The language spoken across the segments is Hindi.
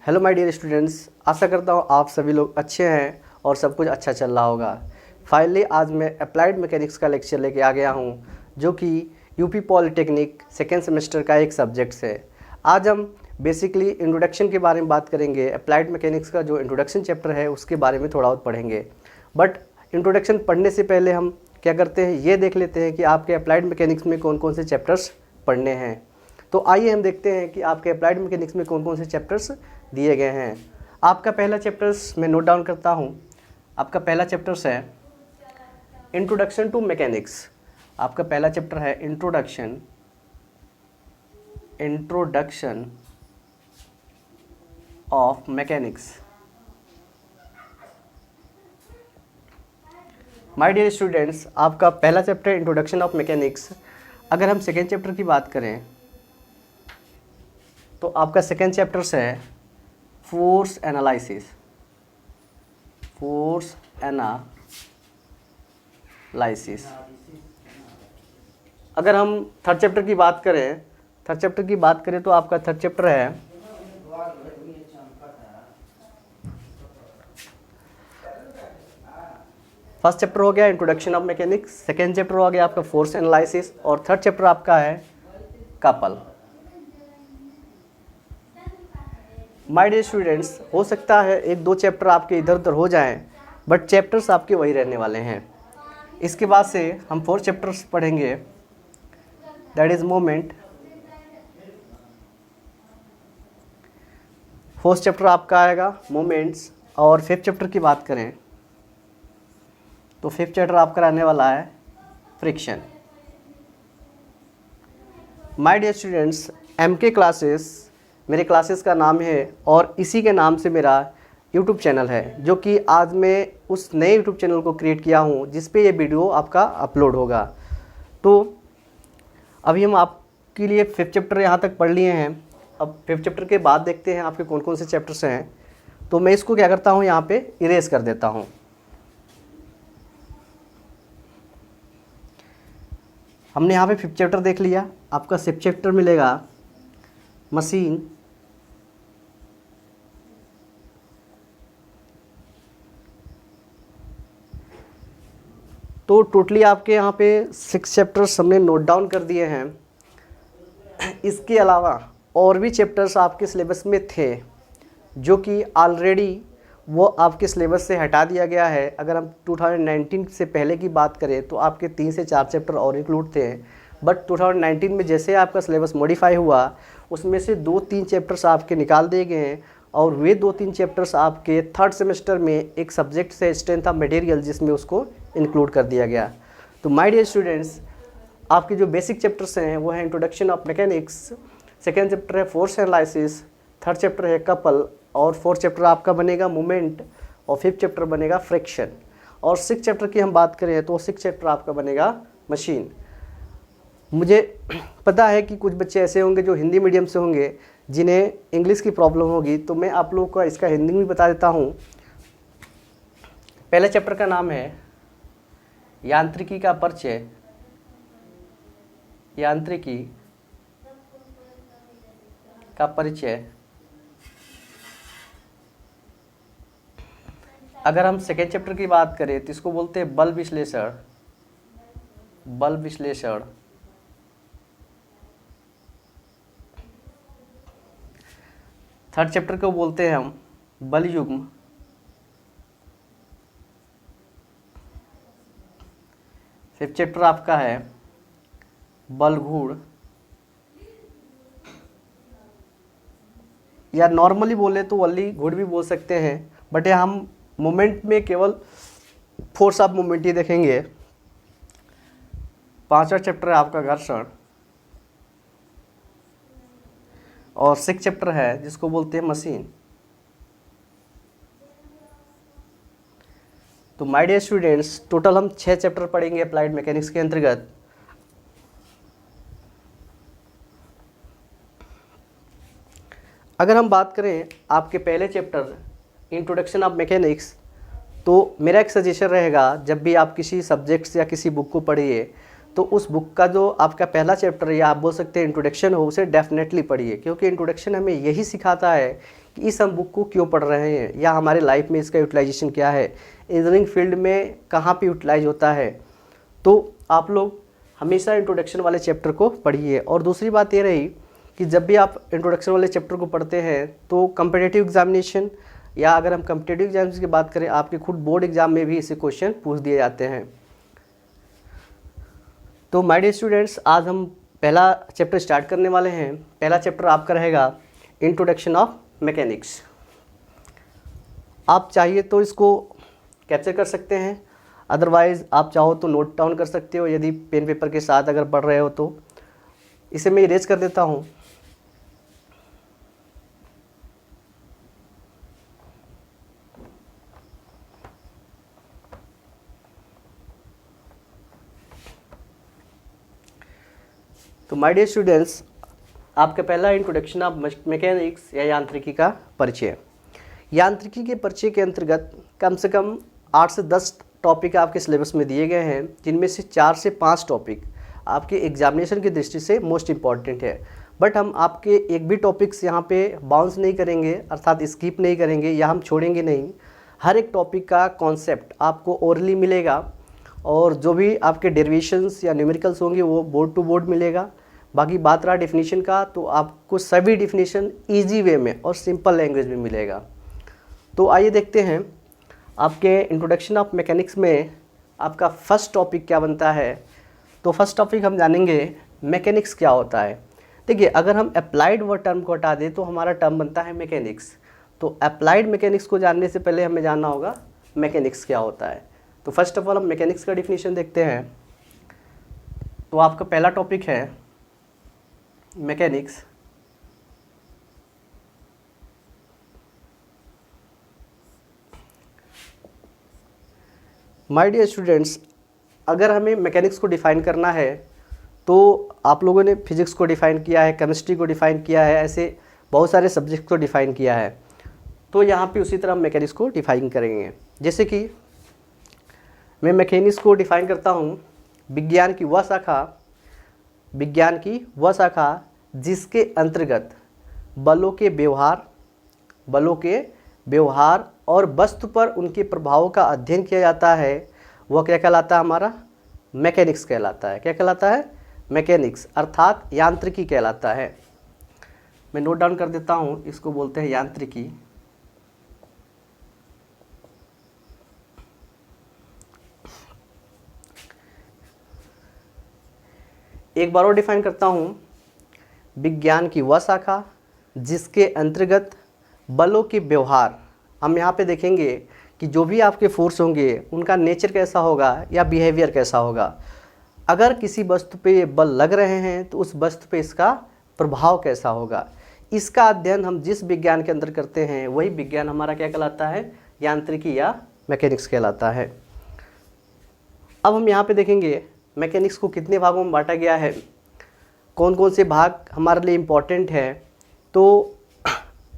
हेलो माय डियर स्टूडेंट्स, आशा करता हूँ आप सभी लोग अच्छे हैं और सब कुछ अच्छा चल रहा होगा। फाइनली आज मैं अप्लाइड मैकेनिक्स का लेक्चर लेके आ गया हूँ, जो कि यूपी पॉलिटेक्निक सेकेंड सेमेस्टर का एक सब्जेक्ट है। आज हम बेसिकली इंट्रोडक्शन के बारे में बात करेंगे। अप्लाइड मैकेनिक्स का जो इंट्रोडक्शन चैप्टर है उसके बारे में थोड़ा और पढ़ेंगे। बट इंट्रोडक्शन पढ़ने से पहले हम क्या करते हैं, ये देख लेते हैं कि आपके अप्लाइड मैकेनिक्स में कौन कौन से चैप्टर्स पढ़ने हैं। तो आइए हम देखते हैं कि आपके अप्लाइड मैकेनिक्स में कौन कौन से चैप्टर्स दिए गए हैं। आपका पहला चैप्टर्स मैं नोट डाउन करता हूं। आपका पहला चैप्टर्स है इंट्रोडक्शन टू मैकेनिक्स। आपका पहला चैप्टर है introduction of mechanics. My dear students, आपका पहला चैप्टर इंट्रोडक्शन ऑफ मैकेनिक्स। अगर हम सेकेंड चैप्टर की बात करें तो आपका सेकेंड चैप्टर्स है फोर्स एनालिसिस। अगर हम थर्ड चैप्टर की बात करें तो आपका थर्ड चैप्टर है फर्स्ट चैप्टर हो गया introduction of mechanics, second chapter हो गया आपका फोर्स एनालिसिस और थर्ड चैप्टर आपका है कपल। माय डियर स्टूडेंट्स, हो सकता है एक दो चैप्टर आपके इधर उधर हो जाएं, बट चैप्टर्स आपके वही रहने वाले हैं। इसके बाद से हम फोर्थ चैप्टर्स पढ़ेंगे, that is moment. Fourth chapter आपका आएगा मोमेंट्स। और फिफ्थ चैप्टर की बात करें तो फिफ्थ चैप्टर आपका रहने वाला है friction. My dear students, MK classes मेरे क्लासेस का नाम है और इसी के नाम से मेरा यूट्यूब चैनल है, जो कि आज मैं उस नए यूट्यूब चैनल को क्रिएट किया हूँ जिस पे ये वीडियो आपका अपलोड होगा। तो अभी हम आपके लिए फिफ्थ चैप्टर यहाँ तक पढ़ लिए हैं। अब फिफ्थ चैप्टर के बाद देखते हैं आपके कौन कौन से चैप्टर्स हैं। तो मैं इसको क्या करता हूँ, यहाँ पे इरेज कर देता हूँ। हमने यहाँ पे फिफ्थ चैप्टर देख लिया। आपका सिक्स्थ चैप्टर मिलेगा मशीन। तो टोटली आपके यहाँ पे 6 चैप्टर्स हमने नोट डाउन कर दिए हैं। इसके अलावा और भी चैप्टर्स आपके सिलेबस में थे जो कि ऑलरेडी वो आपके सिलेबस से हटा दिया गया है। अगर हम 2019 से पहले की बात करें तो आपके 3 से 4 चैप्टर और इंक्लूड थे, बट 2019 में जैसे आपका सिलेबस मॉडिफाई हुआ उसमें से 2-3 चैप्टर्स आपके निकाल दिए गए हैं और वे 2-3 चैप्टर्स आपके थर्ड सेमेस्टर में एक सब्जेक्ट से स्ट्रेंथ ऑफ मटेरियल जिसमें उसको इंक्लूड कर दिया गया। तो माय डियर स्टूडेंट्स, आपके जो बेसिक चैप्टर्स हैं वो है introduction of mechanics, second chapter है फोर्स एनालिसिस, थर्ड चैप्टर है कपल और फोर्थ चैप्टर आपका बनेगा मोमेंट और फिफ्थ चैप्टर बनेगा फ्रिक्शन। और सिक्स चैप्टर की हम बात करें तो सिक्स चैप्टर आपका बनेगा मशीन। मुझे पता है कि कुछ बच्चे ऐसे होंगे जो हिंदी मीडियम से होंगे जिन्हें इंग्लिश की प्रॉब्लम होगी, तो मैं आप लोगों को इसका हिंदी में बता देता हूँ। पहले चैप्टर का नाम है यांत्रिकी का परिचय। यांत्रिकी का परिचय। अगर हम सेकेंड चैप्टर की बात करें तो इसको बोलते हैं बल विश्लेषण। बल विश्लेषण। थर्ड चैप्टर को बोलते हैं हम बल युग्म। फिफ्थ चैप्टर आपका है बल घूर्ण, या नॉर्मली बोले तो वल्ली घूर्ण भी बोल सकते हैं, बट यहाँ हम मोमेंट में केवल फोर्स ऑफ मोमेंट ही देखेंगे। पांचवा चैप्टर है आपका घर्षण और सिक्स चैप्टर है जिसको बोलते हैं मशीन। तो माय डियर स्टूडेंट्स, टोटल हम 6 चैप्टर पढ़ेंगे अप्लाइड मैकेनिक्स के अंतर्गत। अगर हम बात करें आपके पहले चैप्टर इंट्रोडक्शन ऑफ मैकेनिक्स, तो मेरा एक सजेशन रहेगा जब भी आप किसी सब्जेक्ट्स या किसी बुक को पढ़िए तो उस बुक का जो आपका पहला चैप्टर या आप बोल सकते हैं इंट्रोडक्शन हो, उसे डेफिनेटली पढ़िए, क्योंकि इंट्रोडक्शन हमें यही सिखाता है कि इस हम बुक को क्यों पढ़ रहे हैं या हमारे लाइफ में इसका यूटिलाइजेशन क्या है, इंजीनियरिंग फील्ड में कहाँ पे यूटिलाइज होता है। तो आप लोग हमेशा इंट्रोडक्शन वाले चैप्टर को पढ़िए। और दूसरी बात ये रही कि जब भी आप इंट्रोडक्शन वाले चैप्टर को पढ़ते हैं तो कम्पिटिटिव एग्जामिनेशन या अगर हम कम्पिटिटिव एग्जाम्स की बात करें, आपके खुद बोर्ड एग्जाम में भी इसे क्वेश्चन पूछ दिए जाते हैं। तो माय डियर स्टूडेंट्स, आज हम पहला चैप्टर स्टार्ट करने वाले हैं। पहला चैप्टर आपका रहेगा इंट्रोडक्शन ऑफ मैकेनिक्स। आप चाहिए तो इसको कैप्चर कर सकते हैं, अदरवाइज़ आप चाहो तो नोट डाउन कर सकते हो यदि पेन पेपर के साथ अगर पढ़ रहे हो तो। इसे मैं इरेज कर देता हूँ। तो माय डियर स्टूडेंट्स, आपका पहला इंट्रोडक्शन ऑफ मैकेनिक्स या यांत्रिकी का परिचय। यांत्रिकी के परिचय के अंतर्गत कम से कम 8 से 10 टॉपिक आपके सिलेबस में दिए गए हैं, जिनमें से 4 से 5 टॉपिक आपके एग्जामिनेशन की दृष्टि से मोस्ट इम्पॉर्टेंट है। बट हम आपके एक भी टॉपिक्स यहाँ पे बाउंस नहीं करेंगे, अर्थात स्किप नहीं करेंगे या हम छोड़ेंगे नहीं। हर एक टॉपिक का कॉन्सेप्ट आपको ओरली मिलेगा और जो भी आपके डेरिवेशंस या न्यूमेरिकल्स होंगे वो बोर्ड टू बोर्ड मिलेगा। बाकी बात रहा डेफिनेशन का, तो आपको सभी डेफिनेशन ईजी वे में और सिंपल लैंग्वेज में मिलेगा। तो आइए देखते हैं आपके इंट्रोडक्शन ऑफ मैकेनिक्स में आपका फर्स्ट टॉपिक क्या बनता है। तो फर्स्ट टॉपिक हम जानेंगे मैकेनिक्स क्या होता है। देखिए, अगर हम अप्लाइड वर्ड टर्म को हटा दें तो हमारा टर्म बनता है मैकेनिक्स। तो अप्लाइड मैकेनिक्स को जानने से पहले हमें जानना होगा मैकेनिक्स क्या होता है। तो फर्स्ट ऑफ ऑल हम मैकेनिक्स का डिफिनीशन देखते हैं। तो आपका पहला टॉपिक है मैकेनिक्स। माय डियर स्टूडेंट्स, अगर हमें मैकेनिक्स को डिफ़ाइन करना है तो आप लोगों ने फिजिक्स को डिफ़ाइन किया है, केमिस्ट्री को डिफ़ाइन किया है, ऐसे बहुत सारे सब्जेक्ट को डिफ़ाइन किया है। तो यहाँ पे उसी तरह हम मैकेनिक्स को डिफ़ाइन करेंगे। जैसे कि मैं मैकेनिक्स को डिफ़ाइन करता हूँ, विज्ञान की वह शाखा जिसके अंतर्गत बलों के व्यवहार और वस्तु पर उनके प्रभावों का अध्ययन किया जाता है, वह क्या कहलाता है? हमारा मैकेनिक्स कहलाता है। क्या कहलाता है? मैकेनिक्स, अर्थात यांत्रिकी कहलाता है। मैं नोट डाउन कर देता हूँ, इसको बोलते हैं यांत्रिकी। एक बार और डिफाइन करता हूँ, विज्ञान की वह शाखा जिसके अंतर्गत बलों के व्यवहार, हम यहाँ पे देखेंगे कि जो भी आपके फोर्स होंगे उनका नेचर कैसा होगा या बिहेवियर कैसा होगा। अगर किसी वस्तु पे ये बल लग रहे हैं तो उस वस्तु पे इसका प्रभाव कैसा होगा, इसका अध्ययन हम जिस विज्ञान के अंदर करते हैं वही विज्ञान हमारा क्या कहलाता है? यांत्रिकी या मैकेनिक्स कहलाता है। अब हम यहाँ पे देखेंगे मैकेनिक्स को कितने भागों में बांटा गया है, कौन कौन से भाग हमारे लिए इम्पॉर्टेंट है। तो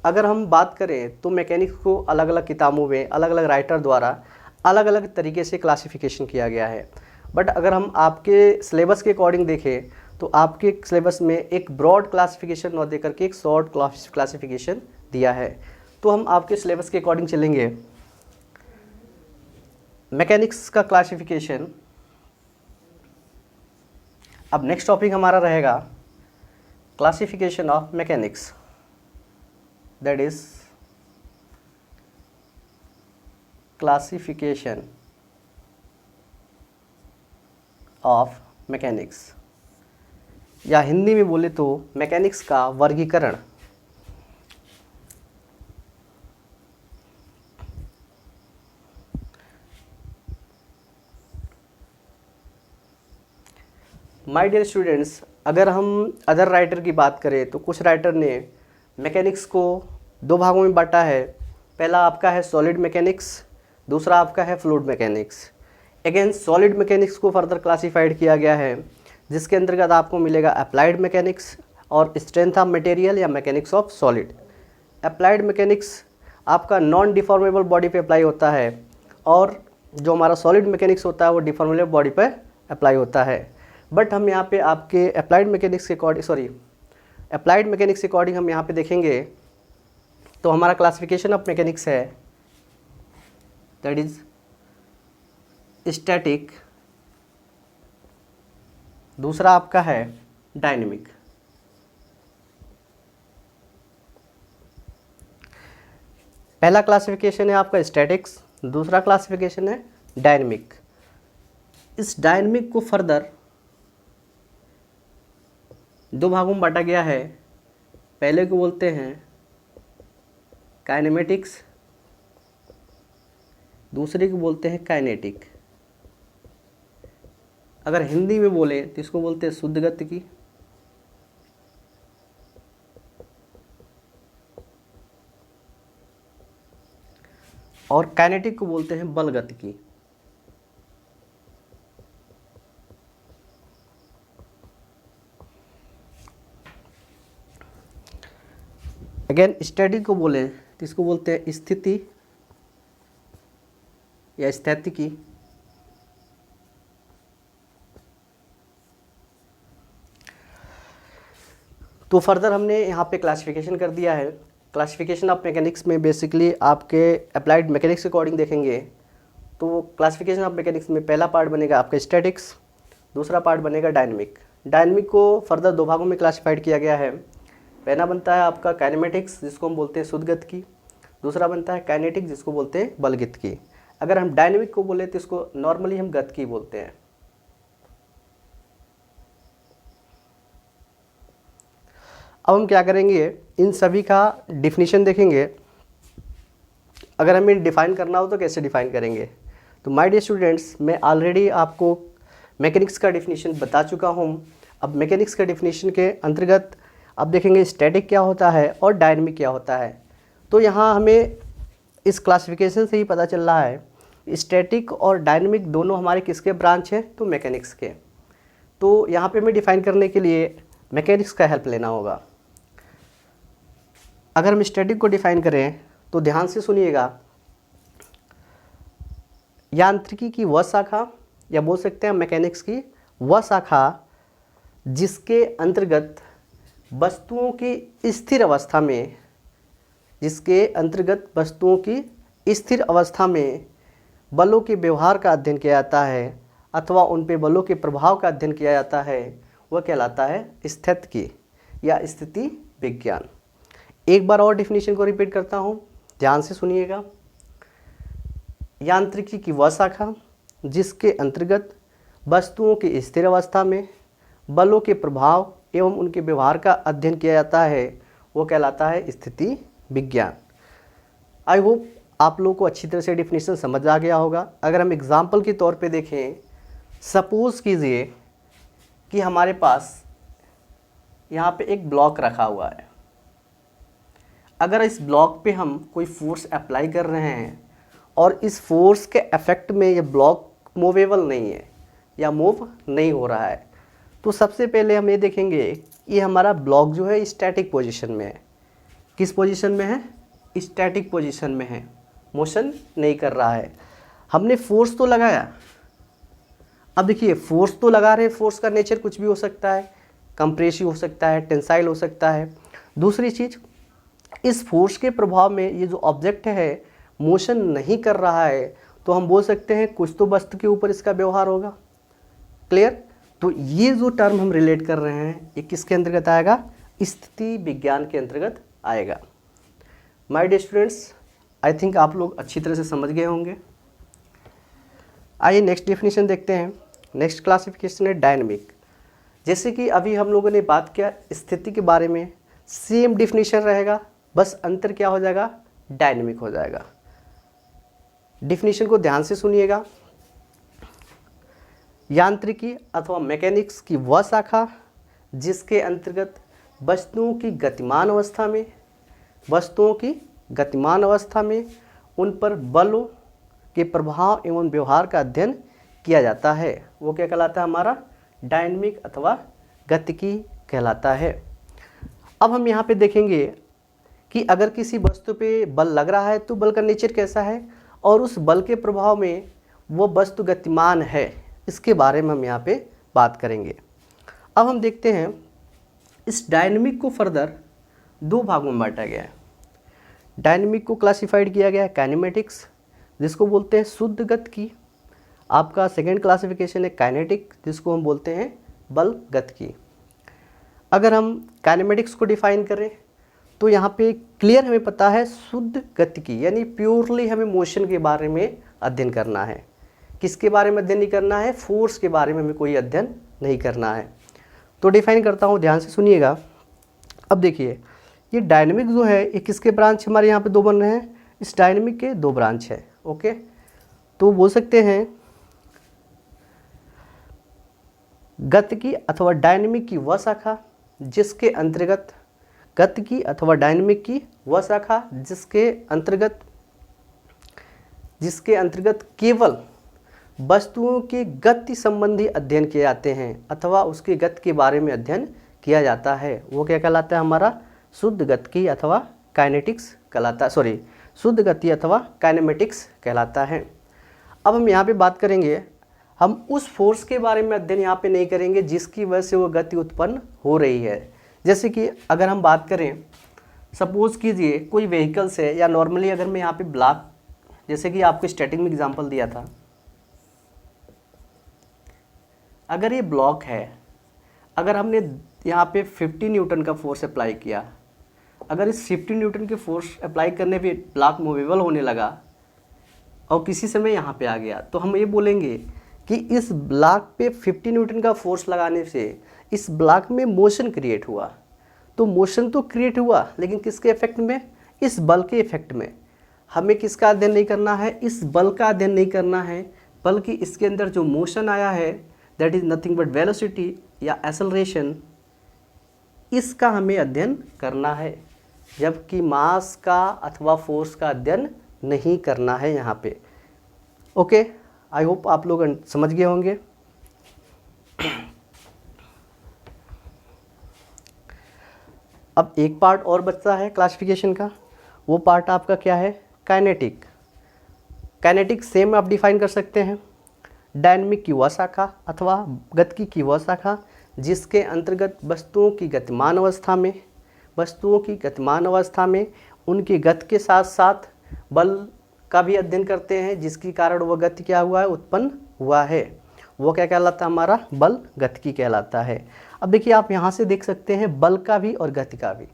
अगर हम बात करें तो मैकेनिक्स को अलग अलग किताबों में अलग अलग राइटर द्वारा अलग अलग तरीके से क्लासिफिकेशन किया गया है। बट अगर हम आपके सिलेबस के अकॉर्डिंग देखें तो आपके सिलेबस में एक ब्रॉड क्लासिफिकेशन और देकर के एक शॉर्ट क्लासिफिकेशन दिया है। तो हम आपके सिलेबस के अकॉर्डिंग चलेंगे। मैकेनिक्स का क्लासिफिकेशन। अब नेक्स्ट टॉपिक हमारा रहेगा classification of mechanics, that is classification of mechanics, या हिंदी में बोले तो मैकेनिक्स का वर्गीकरण। माय डियर स्टूडेंट्स, अगर हम अदर राइटर की बात करें तो कुछ राइटर ने मैकेनिक्स को 2 भागों में बांटा है। पहला आपका है सॉलिड मैकेनिक्स, दूसरा आपका है fluid mechanics. Again solid mechanics को फर्दर क्लासिफाइड किया गया है, जिसके अंतर्गत आपको मिलेगा अप्लाइड मैकेनिक्स और स्ट्रेंथ ऑफ मटेरियल या mechanics of solid. Applied mechanics आपका नॉन डिफॉर्मेबल बॉडी पे अप्लाई होता है और जो हमारा सॉलिड मैकेनिक्स होता है वो डिफॉर्मेबल बॉडी पे अप्लाई होता है। बट हम यहाँ पे आपके अप्लाइड मैकेनिक्स के अकॉर्डिंग हम यहाँ पे देखेंगे तो हमारा क्लासिफिकेशन ऑफ मैकेनिक्स है दैट इज स्टैटिक, दूसरा आपका है डायनेमिक। पहला क्लासिफिकेशन है आपका स्टैटिक्स, दूसरा क्लासिफिकेशन है डायनेमिक। इस डायनेमिक को फर्दर दो भागों में बांटा गया है। पहले को बोलते हैं काइनेमेटिक्स, दूसरे को बोलते हैं काइनेटिक। अगर हिंदी में बोले तो इसको बोलते हैं शुद्ध गति की, और काइनेटिक को बोलते हैं बल गति की। अगेन स्टैटिक को बोले तो इसको बोलते हैं स्थिति या स्थैतिकी। तो फर्दर हमने यहाँ पे क्लासिफिकेशन कर दिया है। क्लासिफिकेशन ऑफ मैकेनिक्स में बेसिकली आपके अप्लाइड मैकेनिक्स के अकॉर्डिंग देखेंगे तो क्लासिफिकेशन ऑफ मैकेनिक्स में पहला पार्ट बनेगा आपका स्टैटिक्स, दूसरा पार्ट बनेगा डायनेमिक। डायनेमिक को फर्दर दो भागों में क्लासिफाइड किया गया है। पहला बनता है आपका काइनेमेटिक्स जिसको हम बोलते हैं शुद्ध गति की, दूसरा बनता है काइनेटिक जिसको बोलते हैं बल गति की। अगर हम डायनेमिक को बोले तो इसको नॉर्मली हम गति की बोलते हैं। अब हम क्या करेंगे, इन सभी का डिफिनीशन देखेंगे। अगर हमें डिफ़ाइन करना हो तो कैसे डिफ़ाइन करेंगे। तो माय डियर स्टूडेंट्स, मैं ऑलरेडी आपको मैकेनिक्स का डिफिनीशन बता चुका हूँ। अब मैकेनिक्स का डिफिनीशन के अंतर्गत अब देखेंगे स्टैटिक क्या होता है और डायनेमिक क्या होता है। तो यहाँ हमें इस क्लासिफिकेशन से ही पता चल रहा है स्टैटिक और डायनेमिक दोनों हमारे किसके ब्रांच हैं, तो मैकेनिक्स के। तो यहाँ पे हमें डिफ़ाइन करने के लिए मैकेनिक्स का हेल्प लेना होगा। अगर हम स्टैटिक को डिफ़ाइन करें तो ध्यान से सुनिएगा, यांत्रिकी की वह शाखा या बोल सकते हैं मैकेनिक्स की वह शाखा जिसके अंतर्गत वस्तुओं की स्थिर अवस्था में, जिसके अंतर्गत वस्तुओं की स्थिर अवस्था में बलों के व्यवहार का अध्ययन किया जाता है अथवा उन पे बलों के प्रभाव का अध्ययन किया जाता है, वह कहलाता है स्थितिकी या स्थिति विज्ञान। एक बार और डिफिनीशन को रिपीट करता हूँ, ध्यान से सुनिएगा। यांत्रिकी की वह शाखा जिसके अंतर्गत वस्तुओं की स्थिर अवस्था में बलों के प्रभाव एवं उनके व्यवहार का अध्ययन किया जाता है, वो कहलाता है स्थिति विज्ञान। आई होप आप लोगों को अच्छी तरह से डिफिनीशन समझ आ गया होगा। अगर हम एग्जाम्पल के तौर पे देखें, सपोज़ कीजिए कि हमारे पास यहाँ पे एक ब्लॉक रखा हुआ है। अगर इस ब्लॉक पे हम कोई फोर्स अप्लाई कर रहे हैं और इस फोर्स के इफेक्ट में ये ब्लॉक मूवेबल नहीं है या मूव नहीं हो रहा है, तो सबसे पहले हम ये देखेंगे ये हमारा ब्लॉक जो है स्टैटिक पोजीशन में है। किस पोजीशन में है? स्टैटिक पोजीशन में है, मोशन नहीं कर रहा है। हमने फोर्स तो लगाया। अब देखिए फोर्स तो लगा रहे हैं, फोर्स का नेचर कुछ भी हो सकता है, कंप्रेसिव हो सकता है, टेंसाइल हो सकता है। दूसरी चीज़, इस फोर्स के प्रभाव में ये जो ऑब्जेक्ट है मोशन नहीं कर रहा है, तो हम बोल सकते हैं कुछ तो वस्तु के ऊपर इसका व्यवहार होगा। क्लियर? तो ये जो टर्म हम रिलेट कर रहे हैं ये किसके अंतर्गत आएगा? स्थिति विज्ञान के अंतर्गत आएगा। My dear students, I think आप लोग अच्छी तरह से समझ गए होंगे। आइए नेक्स्ट डेफिनेशन देखते हैं। नेक्स्ट क्लासिफिकेशन है डायनेमिक। जैसे कि अभी हम लोगों ने बात किया स्थिति के बारे में, सेम डेफिनेशन रहेगा, बस अंतर क्या हो जाएगा? डायनेमिक हो जाएगा। डेफिनेशन को ध्यान से सुनिएगा। यांत्रिकी अथवा मैकेनिक्स की वह शाखा जिसके अंतर्गत वस्तुओं की गतिमान अवस्था में उन पर बलों के प्रभाव एवं व्यवहार का अध्ययन किया जाता है, वो क्या कहलाता है? हमारा डायनेमिक अथवा गतिकी कहलाता है। अब हम यहाँ पे देखेंगे कि अगर किसी वस्तु पे बल लग रहा है तो बल का नेचर कैसा है और उस बल के प्रभाव में वो वस्तु गतिमान है, इसके बारे में हम यहाँ पे बात करेंगे। अब हम देखते हैं इस डायनेमिक को फर्दर दो भागों में बांटा गया है। डायनेमिक को क्लासिफाइड किया गया है काइनेमेटिक्स, जिसको बोलते हैं शुद्ध गतिकी। आपका सेकेंड क्लासिफिकेशन है काइनेटिक, जिसको हम बोलते हैं बल गतिकी। अगर हम काइनेमेटिक्स को डिफाइन करें तो यहाँ पे क्लियर हमें पता है शुद्ध गतिकी यानी प्योरली हमें मोशन के बारे में अध्ययन करना है। किसके बारे में अध्ययन नहीं करना है? फोर्स के बारे में हमें कोई अध्ययन नहीं करना है। तो डिफाइन करता हूँ, ध्यान से सुनिएगा। अब देखिए ये डायनेमिक जो है ये किसके ब्रांच हमारे यहाँ पे दो बन रहे हैं? इस डायनेमिक के दो ब्रांच है। ओके, तो बोल सकते हैं गतिकी अथवा डायनेमिक की वह शाखा जिसके अंतर्गत गतिकी अथवा डायनेमिक की वह शाखा जिसके अंतर्गत केवल वस्तुओं के गति संबंधी अध्ययन किए जाते हैं अथवा उसके गति के बारे में अध्ययन किया जाता है, वो क्या कहलाता है? हमारा शुद्ध गतिकी अथवा काइनेटिक्स कहलाता है, सॉरी शुद्ध गति अथवा काइनेमेटिक्स कहलाता है। अब हम यहाँ पे बात करेंगे, हम उस फोर्स के बारे में अध्ययन यहाँ पे नहीं करेंगे जिसकी वजह से वो गति उत्पन्न हो रही है। जैसे कि अगर हम बात करें, सपोज कीजिए कोई व्हीकल्स है, या नॉर्मली अगर मैं यहाँ पे ब्लॉक, जैसे कि आपको स्टैटिक में एग्जांपल दिया था, अगर ये ब्लॉक है, अगर हमने यहाँ पे 50 न्यूटन का फोर्स अप्लाई किया, अगर इस 50 न्यूटन के फोर्स अप्लाई करने पे ब्लॉक मूवेबल होने लगा और किसी समय यहाँ पे आ गया, तो हम ये बोलेंगे कि इस ब्लॉक पे 50 न्यूटन का फोर्स लगाने से इस ब्लॉक में मोशन क्रिएट हुआ। तो मोशन तो क्रिएट हुआ, लेकिन किसके इफेक्ट में? इस बल के इफेक्ट में। हमें किसका अध्ययन नहीं करना है? इस बल का अध्ययन नहीं करना है, बल्कि इसके अंदर जो मोशन आया है that is nothing but velocity या एक्सेलरेशन, इसका हमें अध्ययन करना है, जबकि मास का अथवा फोर्स का अध्ययन नहीं करना है यहाँ पे। ओके, आई होप आप लोग समझ गए होंगे। अब एक पार्ट और बचता है क्लासिफिकेशन का, वो पार्ट आपका क्या है? काइनेटिक। काइनेटिक सेम आप डिफाइन कर सकते हैं, डायनेमिक की वह शाखा अथवा गतिकी की वह शाखा जिसके अंतर्गत वस्तुओं की गतिमान अवस्था में उनकी गति के साथ साथ बल का भी अध्ययन करते हैं, जिसके कारण वह गति क्या हुआ है? उत्पन्न हुआ है। वो क्या कहलाता है? हमारा बल गतिकी कहलाता है। अब देखिए आप यहाँ से देख सकते हैं बल का भी और गति का भी,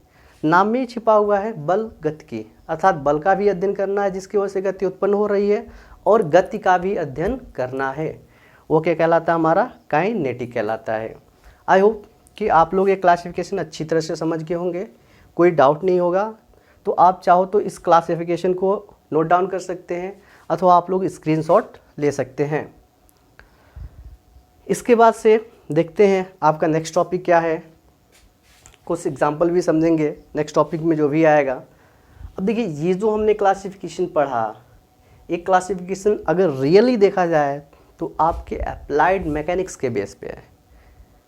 नाम में छिपा हुआ है बल गतिकी, अर्थात बल का भी अध्ययन करना है जिसकी वजह से गति उत्पन्न हो रही है, और गति का भी अध्ययन करना है, वो क्या कहलाता है? हमारा काइनेटिक कहलाता है। आई होप कि आप लोग ये क्लासिफिकेशन अच्छी तरह से समझ गए होंगे, कोई डाउट नहीं होगा। तो आप चाहो तो इस क्लासिफिकेशन को नोट डाउन कर सकते हैं अथवा आप लोग स्क्रीनशॉट ले सकते हैं। इसके बाद से देखते हैं आपका नेक्स्ट टॉपिक क्या है, कुछ एग्जाम्पल भी समझेंगे नेक्स्ट टॉपिक में जो भी आएगा। अब देखिए ये जो हमने क्लासिफिकेशन पढ़ा, एक क्लासिफिकेशन अगर रियली देखा जाए तो आपके अप्लाइड मैकेनिक्स के बेस पे है।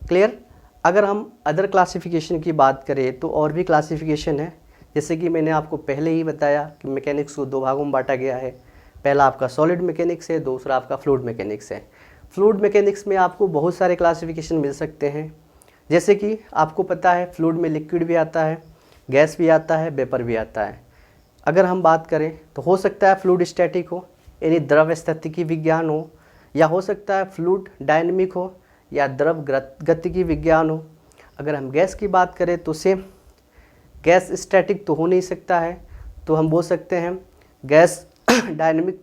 क्लियर? अगर हम अदर क्लासिफिकेशन की बात करें तो और भी क्लासिफिकेशन है, जैसे कि मैंने आपको पहले ही बताया कि मैकेनिक्स को दो भागों में बांटा गया है। पहला आपका सॉलिड मैकेनिक्स है, दूसरा आपका फ्लूइड मैकेनिक्स है। फ्लूइड मैकेनिक्स में आपको बहुत सारे क्लासिफिकेशन मिल सकते हैं, जैसे कि आपको पता है फ्लूइड में लिक्विड भी आता है, गैस भी आता है, वेपर भी आता है। अगर हम बात करें तो हो सकता है फ्लूइड स्टैटिक हो यानी द्रव स्थितिकी विज्ञान हो, या हो सकता है फ्लूइड डायनेमिक हो या द्रव गतिकी विज्ञान हो। अगर हम गैस की बात करें तो सेम गैस स्टैटिक तो हो नहीं सकता है, तो हम बोल सकते हैं गैस डायनेमिक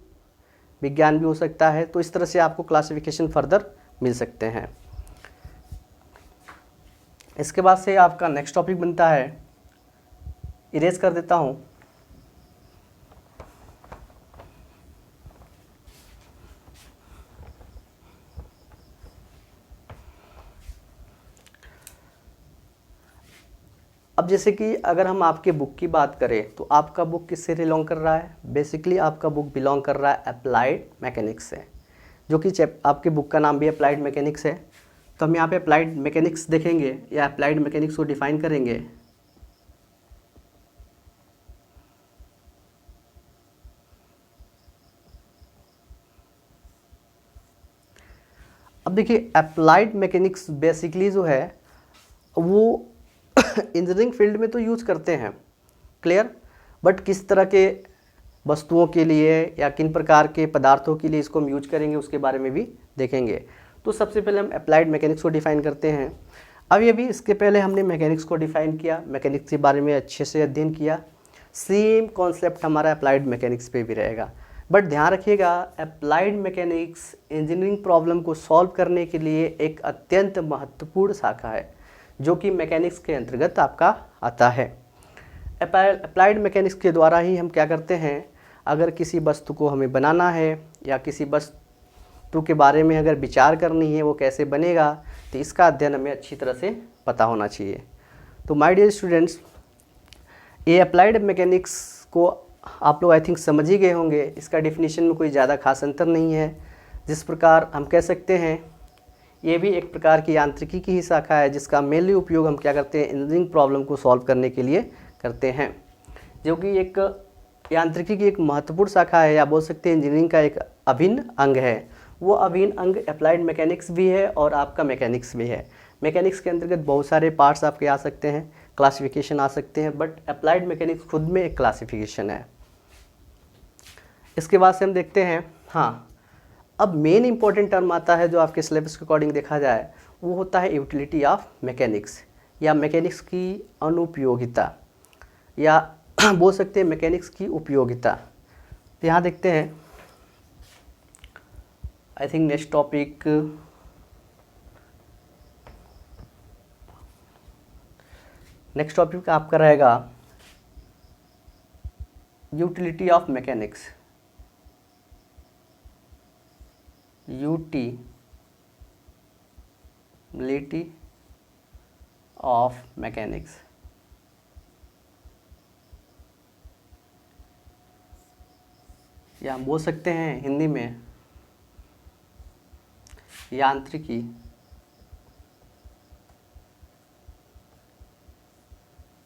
विज्ञान भी हो सकता है। तो इस तरह से आपको क्लासिफिकेशन फर्दर मिल सकते हैं। इसके बाद से आपका नेक्स्ट टॉपिक बनता है, इरेज कर देता हूँ, अब जैसे कि अगर हम आपके बुक की बात करें तो आपका बुक किससे बिलोंग कर रहा है? बेसिकली आपका बुक बिलोंग कर रहा है अप्लाइड मैकेनिक्स से, जो कि आपके बुक का नाम भी अप्लाइड मैकेनिक्स है। तो हम यहाँ पे अप्लाइड मैकेनिक्स देखेंगे या अप्लाइड मैकेनिक्स को डिफाइन करेंगे। अब देखिए अप्लाइड मैकेनिक्स बेसिकली जो है वो इंजीनियरिंग फील्ड में तो यूज करते हैं, क्लियर, बट किस तरह के वस्तुओं के लिए या किन प्रकार के पदार्थों के लिए इसको हम यूज करेंगे उसके बारे में भी देखेंगे। तो सबसे पहले हम अप्लाइड मैकेनिक्स को डिफ़ाइन करते हैं। अभी इसके पहले हमने मैकेनिक्स को डिफ़ाइन किया, मैकेनिक्स के बारे में अच्छे से अध्ययन किया। सेम कॉन्सेप्ट हमारा अप्लाइड मैकेनिक्स पे भी रहेगा, बट ध्यान रखिएगा अप्लाइड मैकेनिक्स इंजीनियरिंग प्रॉब्लम को सॉल्व करने के लिए एक अत्यंत महत्वपूर्ण शाखा है जो कि मैकेनिक्स के अंतर्गत आपका आता है। अप्लाइड मैकेनिक्स के द्वारा ही हम क्या करते हैं, अगर किसी वस्तु को हमें बनाना है या किसी वस्तु के बारे में अगर विचार करनी है वो कैसे बनेगा, तो इसका अध्ययन हमें अच्छी तरह से पता होना चाहिए। तो माय डियर स्टूडेंट्स, ये अप्लाइड मैकेनिक्स को आप लोग आई थिंक समझ ही गए होंगे। इसका डेफिनेशन में कोई ज़्यादा खास अंतर नहीं है। जिस प्रकार हम कह सकते हैं ये भी एक प्रकार की यांत्रिकी की ही शाखा है जिसका मेनली उपयोग हम क्या करते हैं, इंजीनियरिंग प्रॉब्लम को सॉल्व करने के लिए करते हैं, जो कि एक यांत्रिकी की एक महत्वपूर्ण शाखा है, या बोल सकते हैं इंजीनियरिंग का एक अभिन्न अंग है। वो अभिन्न अंग अप्लाइड मैकेनिक्स भी है और आपका मैकेनिक्स भी है। मैकेनिक्स के अंतर्गत बहुत सारे पार्ट्स आपके आ सकते हैं, क्लासिफिकेशन आ सकते हैं, बट अप्लाइड मैकेनिक्स खुद में एक क्लासिफिकेशन है। इसके बाद से हम देखते हैं, हाँ अब मेन इंपॉर्टेंट टर्म आता है जो आपके सिलेबस के अकॉर्डिंग देखा जाए, वो होता है यूटिलिटी ऑफ मैकेनिक्स या मैकेनिक्स की अनुपयोगिता, या बोल सकते हैं मैकेनिक्स की उपयोगिता। तो यहाँ देखते हैं, आई थिंक नेक्स्ट टॉपिक आपका रहेगा utility of mechanics, utility of mechanics. या हम बोल सकते हैं हिंदी में यांत्रिकी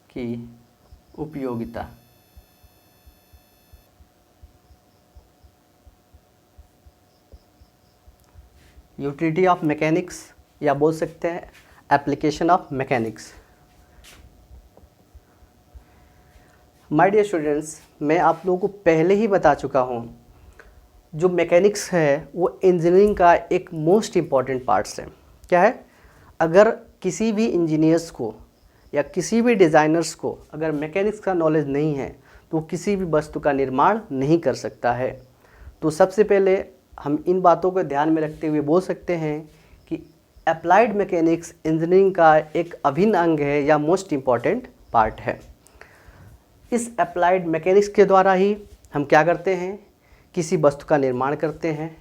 की उपयोगिता। यूटिलिटी ऑफ मैकेनिक्स या बोल सकते हैं application of mechanics. My dear students, मैं आप लोगों को पहले ही बता चुका हूँ जो मैकेनिक्स है वो इंजीनियरिंग का एक मोस्ट इम्पॉर्टेंट पार्ट्स है। क्या है, अगर किसी भी इंजीनियर्स को या किसी भी डिज़ाइनर्स को अगर मैकेनिक्स का नॉलेज नहीं है तो किसी भी वस्तु का निर्माण नहीं कर सकता है। तो सबसे पहले हम इन बातों को ध्यान में रखते हुए बोल सकते हैं कि अप्लाइड मैकेनिक्स इंजीनियरिंग का एक अभिन्न अंग है या मोस्ट इम्पॉर्टेंट पार्ट है। इस अप्लाइड मैकेनिक्स के द्वारा ही हम क्या करते हैं, किसी वस्तु का निर्माण करते हैं,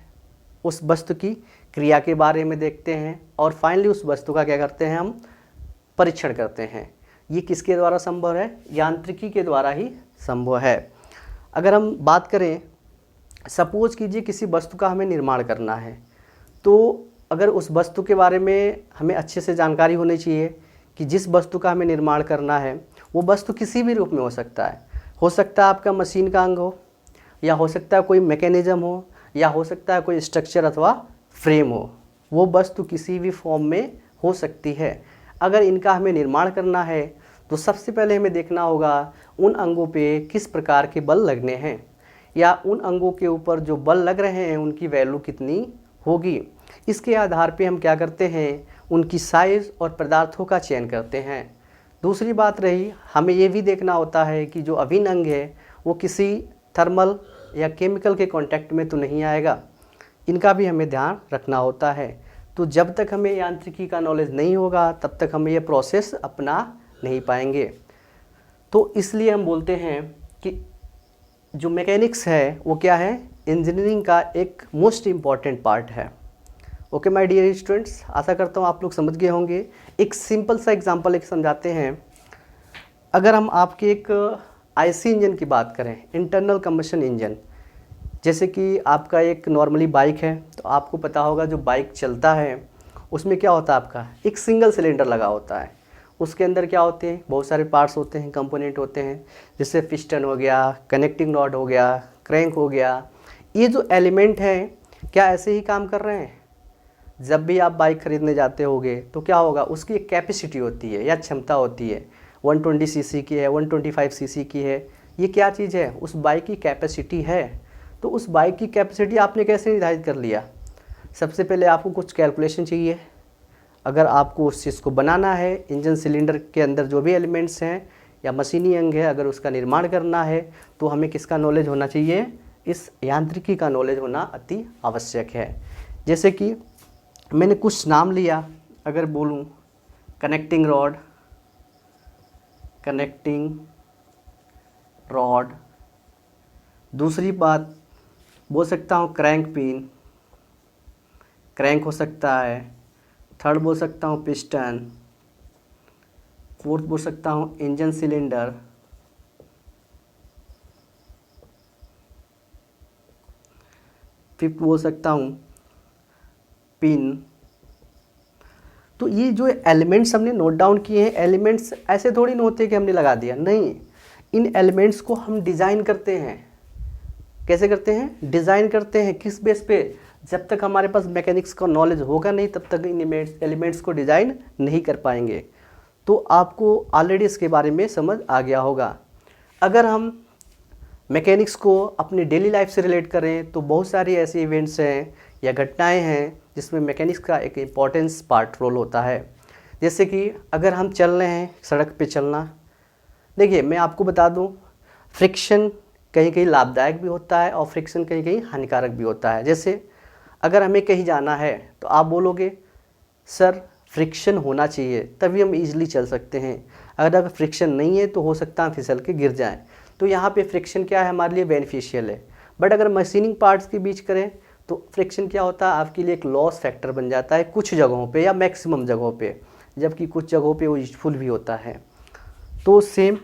उस वस्तु की क्रिया के बारे में देखते हैं और फाइनली उस वस्तु का क्या करते हैं, हम परीक्षण करते हैं। ये किसके द्वारा संभव है, यांत्रिकी के द्वारा ही संभव है। अगर हम बात करें, सपोज कीजिए किसी वस्तु का हमें निर्माण करना है, तो अगर उस वस्तु के बारे में हमें अच्छे से जानकारी होनी चाहिए कि जिस वस्तु का हमें निर्माण करना है वो वस्तु किसी भी रूप में हो सकता है आपका मशीन का अंग हो, या हो सकता है कोई मैकेनिज्म हो, या हो सकता है कोई स्ट्रक्चर अथवा फ्रेम हो। वो वस्तु किसी भी फॉर्म में हो सकती है। अगर इनका हमें निर्माण करना है तो सबसे पहले हमें देखना होगा उन अंगों पे किस प्रकार के बल लगने हैं, या उन अंगों के ऊपर जो बल लग रहे हैं उनकी वैल्यू कितनी होगी। इसके आधार पे हम क्या करते हैं, उनकी साइज़ और पदार्थों का चयन करते हैं। दूसरी बात रही, हमें ये भी देखना होता है कि जो अभिन्न अंग है वो किसी थर्मल या केमिकल के कांटेक्ट में तो नहीं आएगा, इनका भी हमें ध्यान रखना होता है। तो जब तक हमें यांत्रिकी का नॉलेज नहीं होगा तब तक हम ये प्रोसेस अपना नहीं पाएंगे। तो इसलिए हम बोलते हैं कि जो मैकेनिक्स है वो क्या है, इंजीनियरिंग का एक मोस्ट इम्पॉर्टेंट पार्ट है। ओके माय डियर स्टूडेंट्स, आशा करता हूँ आप लोग समझ गए होंगे। एक सिंपल सा एग्जांपल एक समझाते हैं। अगर हम आपके एक आईसी इंजन की बात करें, इंटरनल कंबशन इंजन, जैसे कि आपका एक नॉर्मली बाइक है, तो आपको पता होगा जो बाइक चलता है उसमें क्या होता है, आपका एक सिंगल सिलेंडर लगा होता है। उसके अंदर क्या होते हैं, बहुत सारे पार्ट्स होते हैं, कंपोनेंट होते हैं, जैसे पिस्टन हो गया, कनेक्टिंग रॉड हो गया, क्रैंक हो गया। ये जो एलिमेंट हैं क्या ऐसे ही काम कर रहे हैं? जब भी आप बाइक खरीदने जाते होगे तो क्या होगा, उसकी एक कैपेसिटी होती है या क्षमता होती है, 120 सीसी की है, 125 सीसी की है, ये क्या चीज़ है, उस बाइक की कैपेसिटी है। तो उस बाइक की कैपेसिटी आपने कैसे निर्धारित कर लिया? सबसे पहले आपको कुछ कैलकुलेशन चाहिए। अगर आपको उस चीज़ को बनाना है, इंजन सिलेंडर के अंदर जो भी एलिमेंट्स हैं या मशीनी अंग है, अगर उसका निर्माण करना है तो हमें किसका नॉलेज होना चाहिए? इस यांत्रिकी का नॉलेज होना अति आवश्यक है। जैसे कि मैंने कुछ नाम लिया, अगर बोलूँ कनेक्टिंग रॉड, दूसरी बात बोल सकता हूँ क्रैंक पिन, क्रैंक हो सकता है। थर्ड बोल सकता हूँ पिस्टन। फोर्थ बोल सकता हूँ इंजन सिलेंडर। फिफ्थ बोल सकता हूँ पिन। तो ये जो एलिमेंट्स हमने नोट डाउन किए हैं, एलिमेंट्स ऐसे थोड़ी ना होते कि हमने लगा दिया, नहीं, इन एलिमेंट्स को हम डिज़ाइन करते हैं। कैसे करते हैं? डिज़ाइन करते हैं। किस बेस पे? जब तक हमारे पास मैकेनिक्स का नॉलेज होगा नहीं, तब तक इन एलिमेंट्स को डिज़ाइन नहीं कर पाएंगे। तो आपको ऑलरेडी इसके बारे में समझ आ गया होगा। अगर हम मैकेनिक्स को अपनी डेली लाइफ से रिलेट करें तो बहुत सारी ऐसी इवेंट्स हैं या घटनाएं हैं जिसमें मैकेनिक्स का एक इम्पॉर्टेंस पार्ट रोल होता है। जैसे कि अगर हम चल रहे हैं, सड़क पे चलना, देखिए मैं आपको बता दूं, फ्रिक्शन कहीं कहीं लाभदायक भी होता है और फ्रिक्शन कहीं कहीं हानिकारक भी होता है। जैसे अगर हमें कहीं जाना है तो आप बोलोगे सर फ्रिक्शन होना चाहिए तभी हम ईजिली चल सकते हैं, अगर फ्रिक्शन नहीं है तो हो सकता है फिसल के गिर जाएं। तो यहाँ पे फ्रिक्शन क्या है, हमारे लिए बेनिफिशियल है। बट अगर मशीनिंग पार्ट्स के बीच करें तो फ्रिक्शन क्या होता है, आपके लिए एक लॉस फैक्टर बन जाता है कुछ जगहों पे या मैक्सिमम जगहों पे, जबकि कुछ जगहों पे वो यूजफुल भी होता है। तो सेम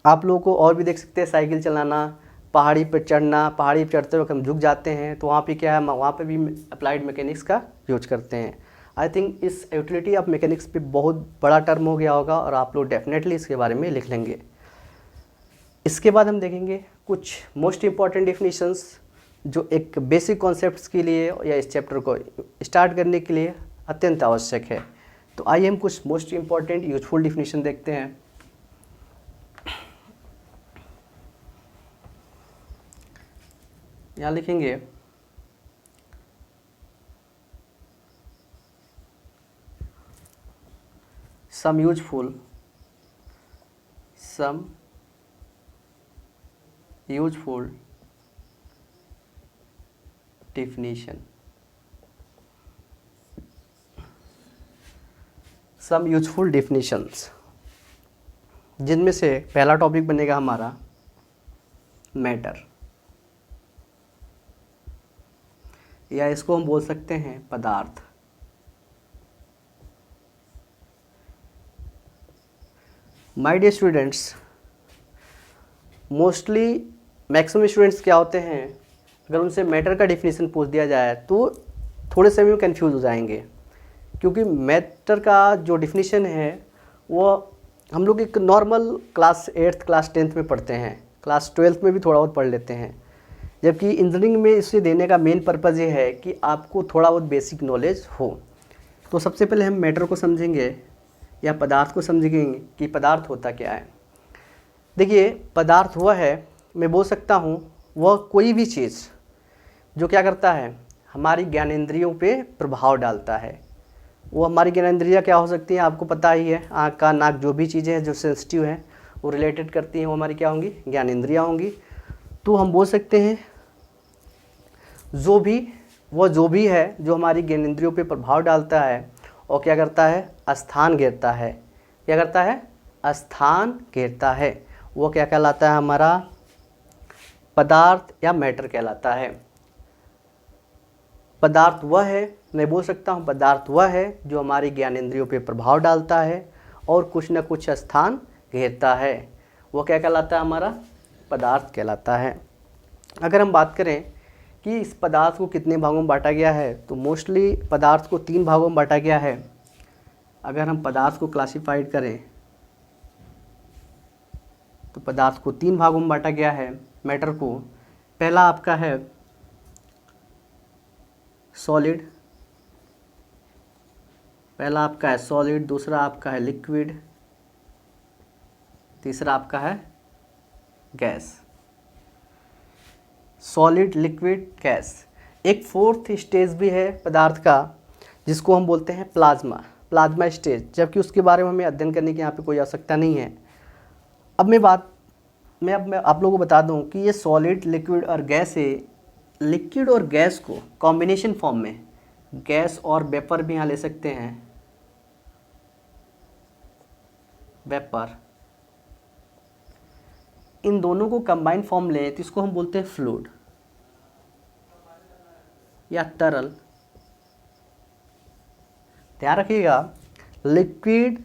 आप लोगों को और भी देख सकते हैं, साइकिल चलाना, पहाड़ी पर चढ़ना, पहाड़ी पर चढ़ते वक्त हम झुक जाते हैं तो वहाँ पे क्या है, वहाँ पे भी अप्लाइड मैकेनिक्स का यूज करते हैं। आई थिंक इस यूटिलिटी ऑफ मैकेनिक्स पे बहुत बड़ा टर्म हो गया होगा और आप लोग डेफिनेटली इसके बारे में लिख लेंगे। इसके बाद हम देखेंगे कुछ मोस्ट इम्पॉर्टेंट डेफिनेशंस जो एक बेसिक कॉन्सेप्ट्स के लिए या इस चैप्टर को स्टार्ट करने के लिए अत्यंत आवश्यक है। तो आइए हम कुछ मोस्ट इम्पॉर्टेंट यूजफुल डेफिनेशन देखते हैं। यहाँ लिखेंगे some useful definition, some useful definitions, जिनमें से पहला टॉपिक बनेगा हमारा मैटर, या इसको हम बोल सकते हैं पदार्थ। My dear students, mostly maximum students क्या होते हैं, अगर उनसे मैटर का डेफिनेशन पूछ दिया जाए तो थोड़े समय में कंफ्यूज हो जाएंगे, क्योंकि मैटर का जो डेफिनेशन है वो हम लोग एक normal class 8th class 10th में पढ़ते हैं, क्लास 12th में भी थोड़ा बहुत पढ़ लेते हैं, जबकि इंजीनियरिंग में इसे देने का मेन पर्पज़ ये है कि आपको थोड़ा बहुत बेसिक नॉलेज हो। तो सबसे पहले हम मैटर को समझेंगे या पदार्थ को समझेंगे कि पदार्थ होता क्या है। देखिए पदार्थ वह है, मैं बोल सकता हूँ वह कोई भी चीज़ जो क्या करता है, हमारी ज्ञानेंद्रियों पे प्रभाव डालता है। वो हमारी ज्ञानेंद्रियाँ क्या हो सकती हैं, आपको पता ही है, आँख का नाक, जो भी चीज़ें हैं जो सेंसिटिव हैं वो रिलेटेड करती हैं, वो हमारी क्या होंगी, ज्ञानेंद्रियाँ होंगी। तो हम बोल सकते हैं जो भी है जो हमारी ज्ञानेंद्रियों पे प्रभाव डालता है और क्या करता है, स्थान घेरता है। क्या करता है, स्थान घेरता है, वो क्या कहलाता है, हमारा पदार्थ या मैटर कहलाता है। पदार्थ वह है, मैं बोल सकता हूँ पदार्थ वह है जो हमारी ज्ञानेंद्रियों पे प्रभाव डालता है और कुछ न कुछ स्थान घेरता है, वो क्या कहलाता है, हमारा पदार्थ कहलाता है। अगर हम बात करें कि इस पदार्थ को कितने भागों में बांटा गया है, तो मोस्टली पदार्थ को 3 भागों में बांटा गया है। अगर हम पदार्थ को क्लासिफाइड करें तो पदार्थ को 3 भागों में बांटा गया है, मैटर को। पहला आपका है सॉलिड, दूसरा आपका है लिक्विड, तीसरा आपका है गैस, सॉलिड, लिक्विड, गैस। एक फोर्थ स्टेज भी है पदार्थ का जिसको हम बोलते हैं प्लाज्मा, प्लाज्मा स्टेज, जबकि उसके बारे में हमें अध्ययन करने की यहाँ पे कोई आवश्यकता नहीं है। अब मैं आप लोगों को बता दूं कि ये सॉलिड, लिक्विड और गैस है। लिक्विड और गैस को कॉम्बिनेशन फॉर्म में, गैस और वेपर भी यहाँ ले सकते हैं, वेपर, इन दोनों को कंबाइन फॉर्म लें तो इसको हम बोलते हैं फ्लूइड या तरल। ध्यान रखिएगा, लिक्विड,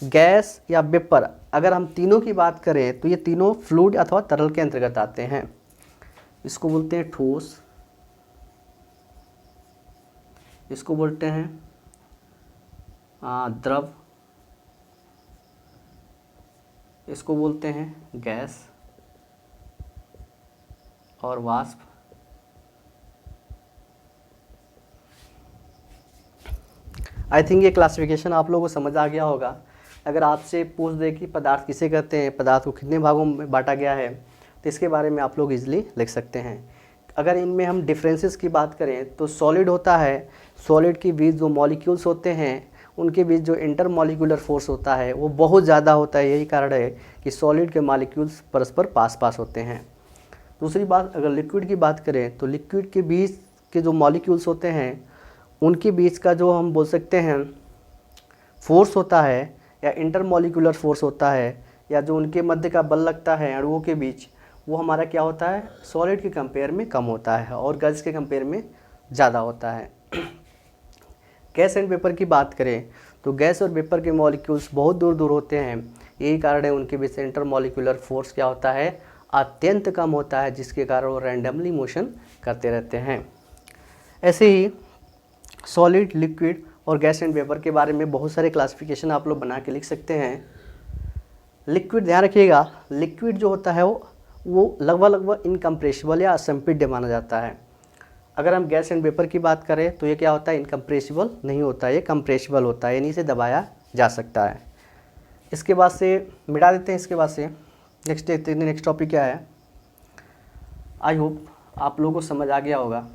गैस या वेपर, अगर हम तीनों की बात करें तो ये तीनों फ्लूइड अथवा तरल के अंतर्गत आते हैं। इसको बोलते हैं ठोस, इसको बोलते हैं द्रव, इसको बोलते हैं गैस और वाष्प। आई थिंक ये क्लासिफिकेशन आप लोगों को समझ आ गया होगा। अगर आपसे पूछ दे कि पदार्थ किसे कहते हैं, पदार्थ को कितने भागों में बांटा गया है, तो इसके बारे में आप लोग इजीली लिख सकते हैं। अगर इनमें हम डिफरेंसेस की बात करें तो सॉलिड होता है, सॉलिड के बीच जो मॉलिक्यूल्स होते हैं उनके बीच जो इंटरमॉलिक्यूलर फोर्स होता है वो बहुत ज़्यादा होता है। यही कारण है कि सॉलिड के मॉलिक्यूल्स परस्पर पास पास होते हैं। दूसरी बात, अगर लिक्विड की बात करें तो लिक्विड के बीच के जो मॉलिक्यूल्स होते हैं उनके बीच का जो हम बोल सकते हैं फोर्स होता है या इंटरमॉलिक्यूलर फोर्स होता है, या जो उनके मध्य का बल लगता है अणुओं के बीच, वो हमारा क्या होता है, सॉलिड के कंपेयर में कम होता है और गैस के कंपेयर में ज़्यादा होता है। गैस एंड वेपर की बात करें तो गैस और वेपर के मॉलिक्यूल्स बहुत दूर दूर होते हैं। यही कारण है उनके बीच इंटरमॉलिक्यूलर फोर्स क्या होता है, अत्यंत कम होता है, जिसके कारण वो रैंडमली मोशन करते रहते हैं। ऐसे ही सॉलिड, लिक्विड और गैस एंड वेपर के बारे में बहुत सारे क्लासिफिकेशन आप लोग बना के लिख सकते हैं। लिक्विड, ध्यान रखिएगा, लिक्विड जो होता है वो लगभग इनकम्प्रेसिबल या असंपीड्य माना जाता है। अगर हम गैस एंड वेपर की बात करें तो ये क्या होता है, इनकम्प्रेसिबल नहीं होता है, ये कंप्रेसिबल होता है, यानी इसे दबाया जा सकता है। इसके बाद से मिटा देते हैं। इसके बाद से नेक्स्ट देखते हैं, नेक्स्ट टॉपिक क्या है। आई होप आप लोगों को समझ आ गया होगा।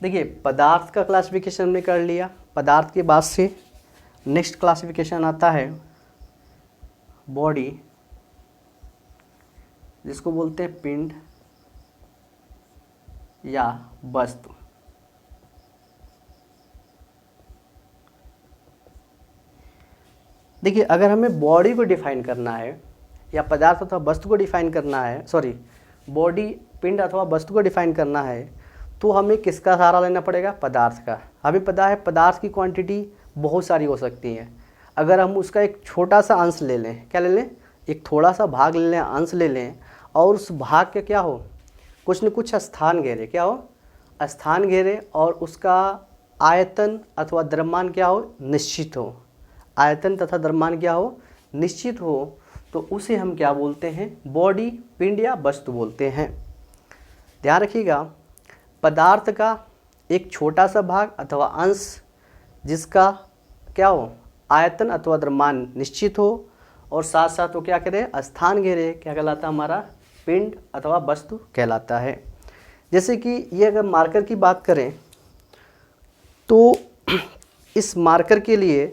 देखिए, पदार्थ का क्लासिफिकेशन हमने कर लिया। पदार्थ के बाद से नेक्स्ट क्लासिफिकेशन आता है बॉडी, जिसको बोलते हैं पिंड या वस्तु। देखिए, अगर हमें बॉडी को डिफाइन करना है या पदार्थ अथवा वस्तु को डिफाइन करना है, बॉडी, पिंड अथवा वस्तु को डिफाइन करना है, तो हमें किसका सहारा लेना पड़ेगा, पदार्थ का। हमें पता है पदार्थ की क्वांटिटी बहुत सारी हो सकती है। अगर हम उसका एक छोटा सा अंश ले लें, क्या ले लें, एक थोड़ा सा भाग ले लें, अंश ले लें, और उस भाग के क्या हो, कुछ न कुछ स्थान घेरे, क्या हो, स्थान घेरे, और उसका आयतन अथवा द्रव्यमान क्या हो, निश्चित हो, आयतन तथा द्रव्यमान क्या हो, निश्चित हो, तो उसे हम क्या बोलते हैं, बॉडी, पिंड या वस्तु बोलते हैं। ध्यान रखिएगा, पदार्थ का एक छोटा सा भाग अथवा अंश जिसका क्या हो, आयतन अथवा द्रव्यमान निश्चित हो, और साथ साथ वो क्या करे, स्थान घेरे, क्या कहलाता है, हमारा पिंड अथवा वस्तु कहलाता है। जैसे कि ये अगर मार्कर की बात करें तो इस मार्कर के लिए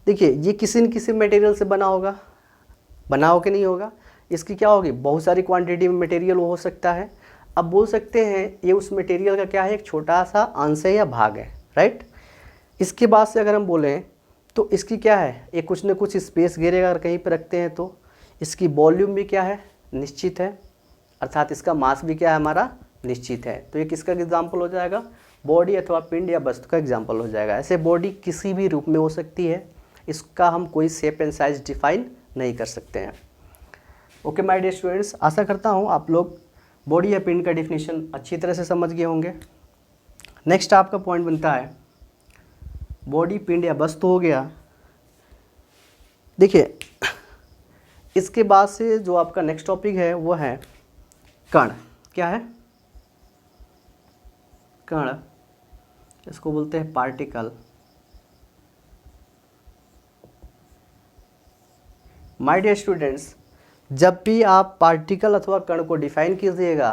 देखिए, ये किसी न किसी मटेरियल से बना होगा, बना हो कि नहीं होगा, इसकी क्या होगी, बहुत सारी क्वांटिटी में मटेरियल हो सकता है। अब बोल सकते हैं ये उस मटेरियल का क्या है, एक छोटा सा अंश है या भाग है, राइट। इसके बाद से अगर हम बोलें तो इसकी क्या है, ये कुछ न कुछ स्पेस घेरेगा, अगर कहीं पर रखते हैं तो इसकी वॉल्यूम भी क्या है, निश्चित है, अर्थात इसका मास भी क्या है, हमारा निश्चित है। तो ये किसका एग्जाम्पल हो जाएगा, बॉडी अथवा पिंड या वस्तु का एग्जाम्पल हो जाएगा। ऐसे बॉडी किसी भी रूप में हो सकती है, इसका हम कोई शेप एंड साइज डिफाइन नहीं कर सकते हैं। ओके माय डियर स्टूडेंट्स, आशा करता हूँ आप लोग बॉडी या पिंड का डेफिनेशन अच्छी तरह से समझ गए होंगे। नेक्स्ट आपका पॉइंट बनता है बॉडी, पिंड या वस्तु हो गया। देखिए, इसके बाद से जो आपका नेक्स्ट टॉपिक है वो है कण। क्या है, कण, इसको बोलते हैं पार्टिकल। माय डियर स्टूडेंट्स, जब भी आप पार्टिकल अथवा कण को डिफाइन कीजिएगा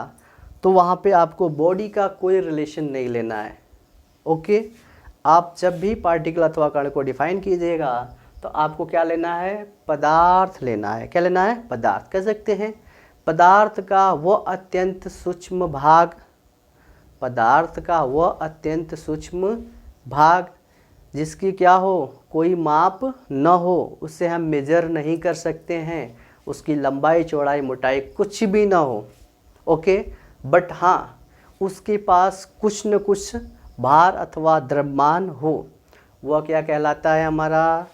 तो वहाँ पे आपको बॉडी का कोई रिलेशन नहीं लेना है। ओके, आप जब भी पार्टिकल अथवा कण को डिफाइन कीजिएगा तो आपको क्या लेना है? पदार्थ लेना है। क्या लेना है? पदार्थ। कह सकते हैं पदार्थ का वह अत्यंत सूक्ष्म भाग, पदार्थ का वह अत्यंत सूक्ष्म भाग जिसकी क्या हो, कोई माप न हो, उससे हम मेजर नहीं कर सकते हैं, उसकी लंबाई चौड़ाई मोटाई कुछ भी ना हो। ओके, बट हाँ उसके पास कुछ न कुछ भार अथवा द्रव्यमान हो, वह क्या कहलाता है? हमारा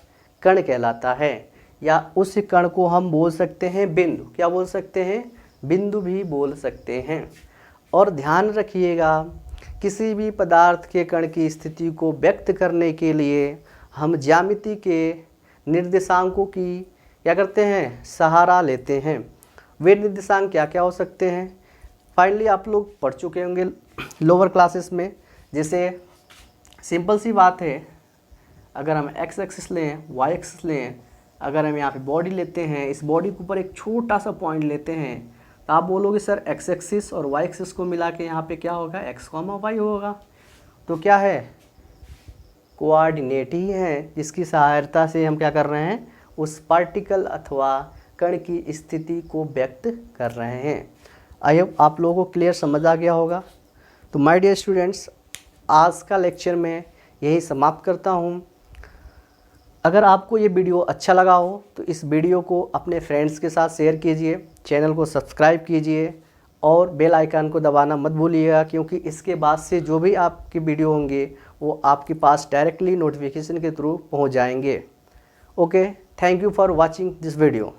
कण कहलाता है। या उस कण को हम बोल सकते हैं बिंदु। क्या बोल सकते हैं? बिंदु भी बोल सकते हैं। और ध्यान रखिएगा, किसी भी पदार्थ के कण की स्थिति को व्यक्त करने के लिए हम ज्यामिति के निर्देशांकों की क्या करते हैं? सहारा लेते हैं। वे निर्देशांक क्या क्या हो सकते हैं? फाइनली आप लोग पढ़ चुके होंगे लोअर क्लासेस में। जैसे सिंपल सी बात है, अगर हम एक्स एक्सिस लें, वाई एक्सिस लें, अगर हम यहाँ पे बॉडी लेते हैं, इस बॉडी के ऊपर एक छोटा सा पॉइंट लेते हैं, तो आप बोलोगे सर एक्स एक्सिस और वाई एक्सिस को मिला के यहाँ पे क्या होगा? एक्स कॉमा वाई होगा। तो क्या है? कोऑर्डिनेट ही है, जिसकी सहायता से हम क्या कर रहे हैं? उस पार्टिकल अथवा कण की स्थिति को व्यक्त कर रहे हैं। आई होप आप लोगों को क्लियर समझ आ गया होगा। तो माय डियर स्टूडेंट्स, आज का लेक्चर मैं यही समाप्त करता हूँ। अगर आपको ये वीडियो अच्छा लगा हो तो इस वीडियो को अपने फ्रेंड्स के साथ शेयर कीजिए, चैनल को सब्सक्राइब कीजिए और बेल आइकन को दबाना मत भूलिएगा, क्योंकि इसके बाद से जो भी आपके वीडियो होंगे वो आपके पास डायरेक्टली नोटिफिकेशन के थ्रू पहुंच जाएंगे। Okay, thank you for watching this video.